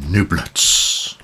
Nublets.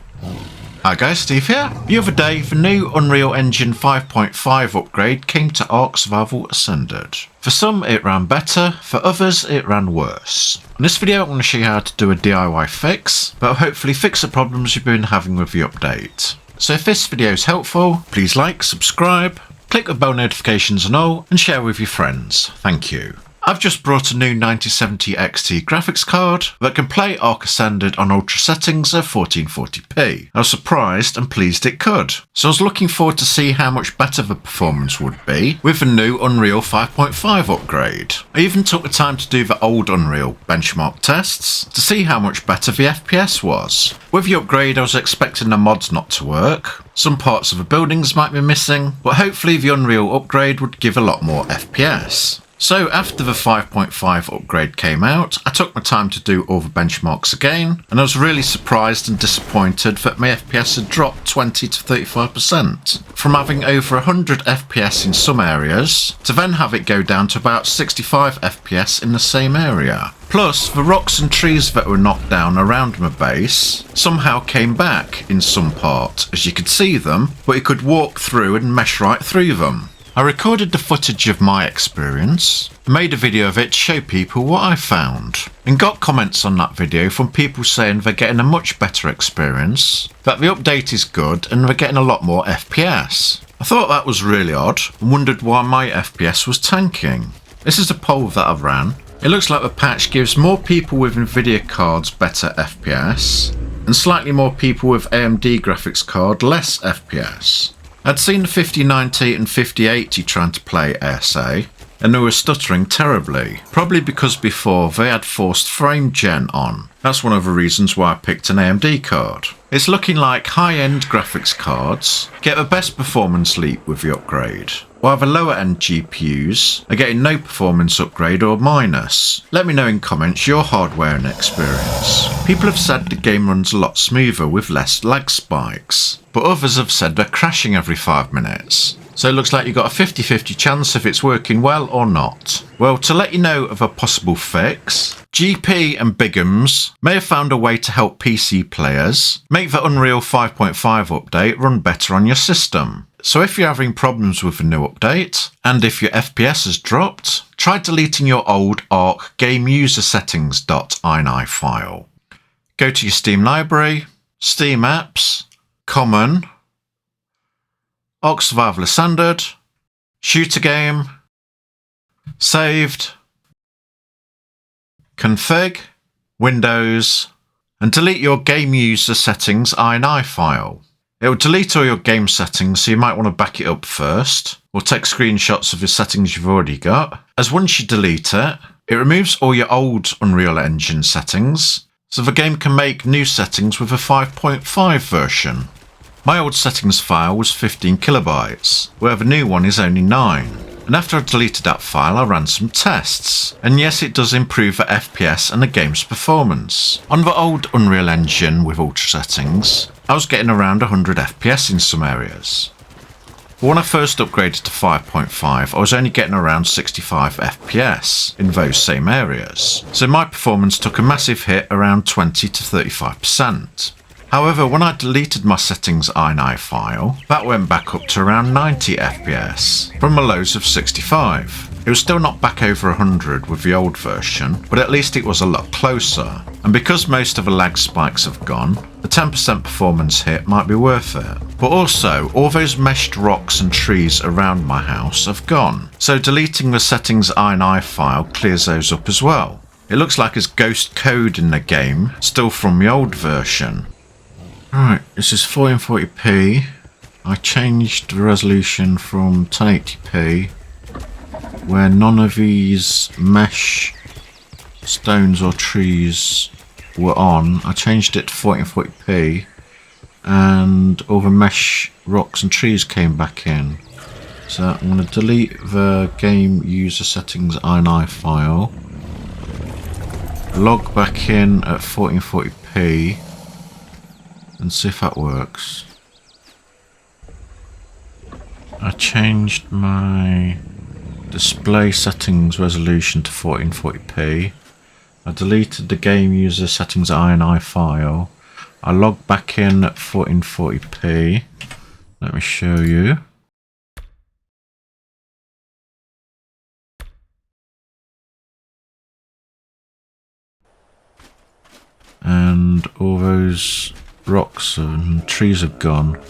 Hi guys, Steve here. The other day, the new Unreal Engine 5.5 upgrade came to Ark Survival Ascended. For some it ran better, for others it ran worse. In this video I'm going to show you how to do a DIY fix, but hopefully fix the problems you've been having with the update. So if this video is helpful, please like, subscribe, click the bell notifications and all, and share with your friends. Thank you. I've just brought a new 9070 XT graphics card that can play Ark Ascended on ultra settings at 1440p. I was surprised and pleased it could. So I was looking forward to see how much better the performance would be with the new Unreal 5.5 upgrade. I even took the time to do the old Unreal benchmark tests to see how much better the FPS was. With the upgrade I was expecting the mods not to work. Some parts of the buildings might be missing, but hopefully the Unreal upgrade would give a lot more FPS. So after the 5.5 upgrade came out, I took my time to do all the benchmarks again, and I was really surprised and disappointed that my FPS had dropped 20 to 35%. From having over 100 FPS in some areas, to then have it go down to about 65 FPS in the same area. Plus, the rocks and trees that were knocked down around my base somehow came back in some part, as you could see them, but you could walk through and mesh right through them. I recorded the footage of my experience, made a video of it to show people what I found, and got comments on that video from people saying they're getting a much better experience, that the update is good and they're getting a lot more FPS. I thought that was really odd and wondered why my FPS was tanking. This is a poll that I ran. It looks like the patch gives more people with Nvidia cards better FPS, and slightly more people with AMD graphics card less FPS. I'd seen the 5090 and 5080 trying to play ASA, and they were stuttering terribly, probably because before they had forced frame gen on. That's one of the reasons why I picked an AMD card. It's looking like high-end graphics cards get the best performance leap with the upgrade, while the lower-end GPUs are getting no performance upgrade or minus. Let me know in comments your hardware and experience. People have said the game runs a lot smoother with less lag spikes, but others have said they're crashing every 5 minutes. So it looks like you've got a 50-50 chance if it's working well or not. Well, to let you know of a possible fix, GP and Bigums may have found a way to help PC players make the Unreal 5.5 update run better on your system. So if you're having problems with the new update, and if your FPS has dropped, try deleting your old Ark game user settings.ini file. Go to your Steam library, Steam apps, Common, Ark Survival Ascended, Shooter Game, Saved, Config, Windows, and delete your game user settings ini file. It will delete all your game settings, so you might want to back it up first, or take screenshots of the settings you've already got, as once you delete it, it removes all your old Unreal Engine settings, so the game can make new settings with a 5.5 version. My old settings file was 15 kilobytes, where the new one is only 9. And after I deleted that file I ran some tests, and yes, it does improve the FPS and the game's performance. On the old Unreal Engine with ultra settings, I was getting around 100 FPS in some areas. But when I first upgraded to 5.5 I was only getting around 65 FPS in those same areas, so my performance took a massive hit around 20 to 35%. However, when I deleted my settings ini file, that went back up to around 90 FPS, from a lows of 65. It was still not back over 100 with the old version, but at least it was a lot closer. And because most of the lag spikes have gone, the 10% performance hit might be worth it. But also, all those meshed rocks and trees around my house have gone, so deleting the settings ini file clears those up as well. It looks like there's ghost code in the game, still from the old version. Right, this is 1440p. I changed the resolution from 1080p, where none of these mesh stones or trees were on. I changed it to 1440p, and all the mesh rocks and trees came back in. So I'm going to delete the game user settings ini file, log back in at 1440p, and see if that works. I changed my display settings resolution to 1440p. I deleted the game user settings ini file, I log back in at 1440p. Let me show you. And all those rocks and trees have gone.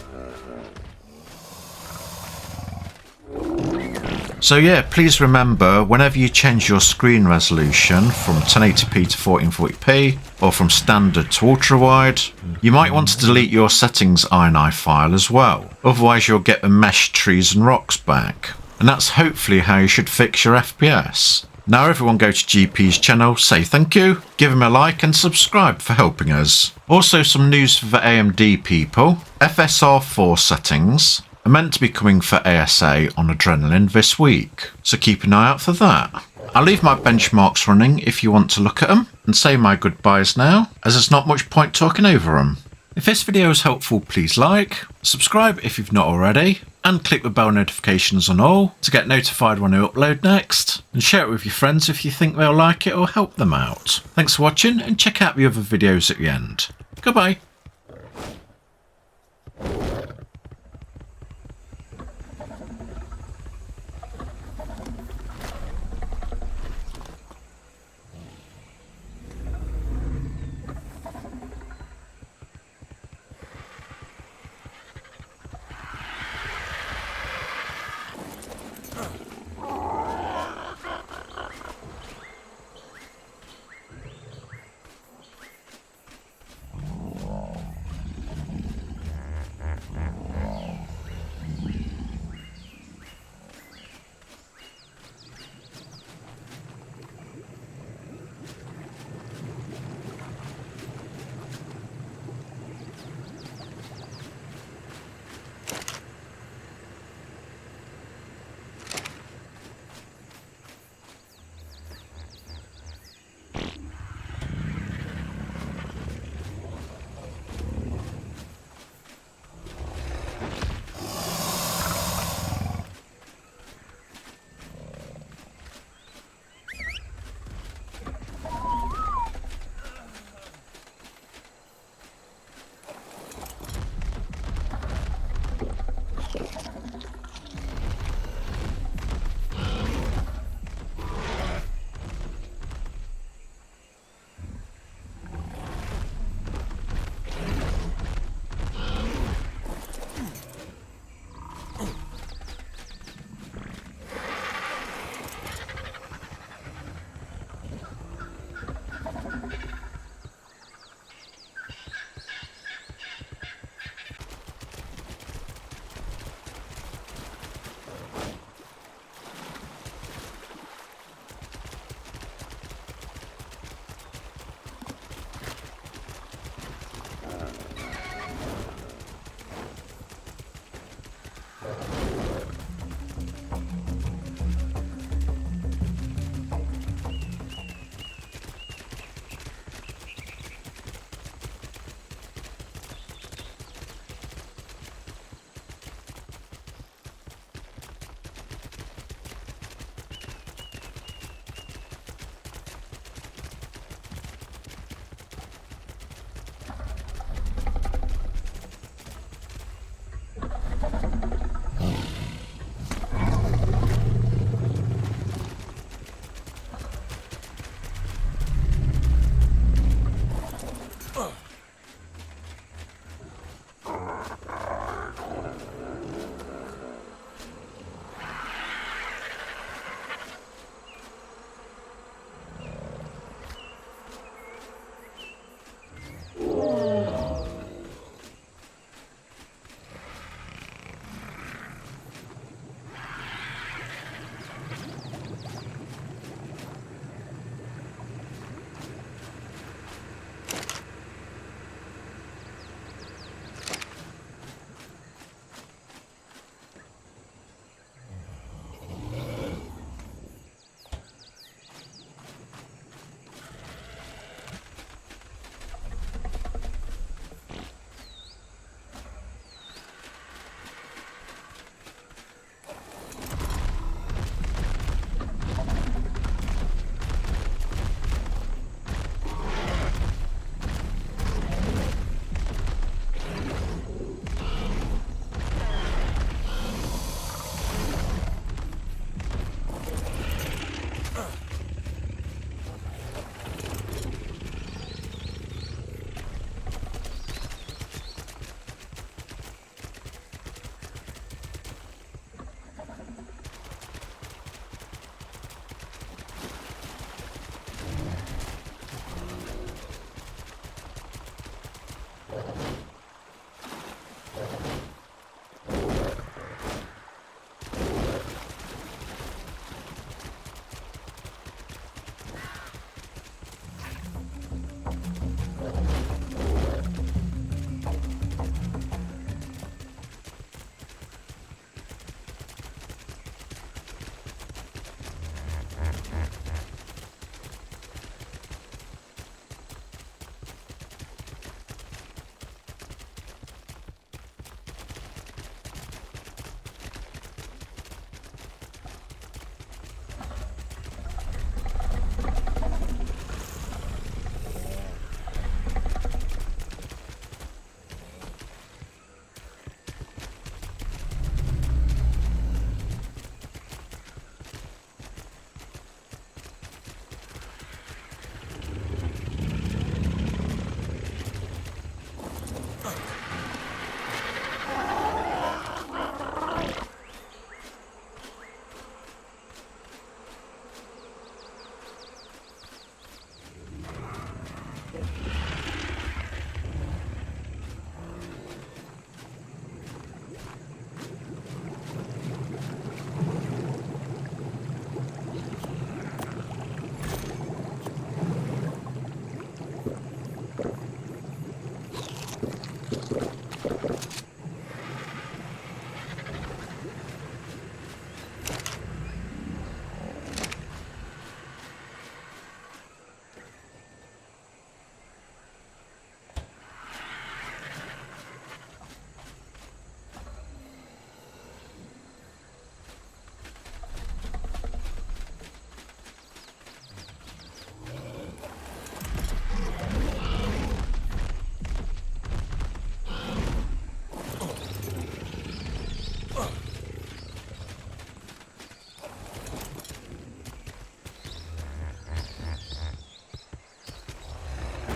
So yeah, please remember, whenever you change your screen resolution from 1080p to 1440p, or from standard to ultra-wide, you might want to delete your settings INI file as well. Otherwise you'll get the meshed trees and rocks back. And that's hopefully how you should fix your FPS. Now everyone go to GP's channel, say thank you, give him a like and subscribe for helping us. Also some news for the AMD people. FSR4 settings are meant to be coming for ASA on Adrenaline this week, so keep an eye out for that. I'll leave my benchmarks running if you want to look at them, and say my goodbyes now, as there's not much point talking over them. If this video is helpful, please like, subscribe if you've not already, and click the bell notifications on all to get notified when I upload next, and share it with your friends if you think they'll like it or help them out. Thanks for watching, and check out the other videos at the end. Goodbye.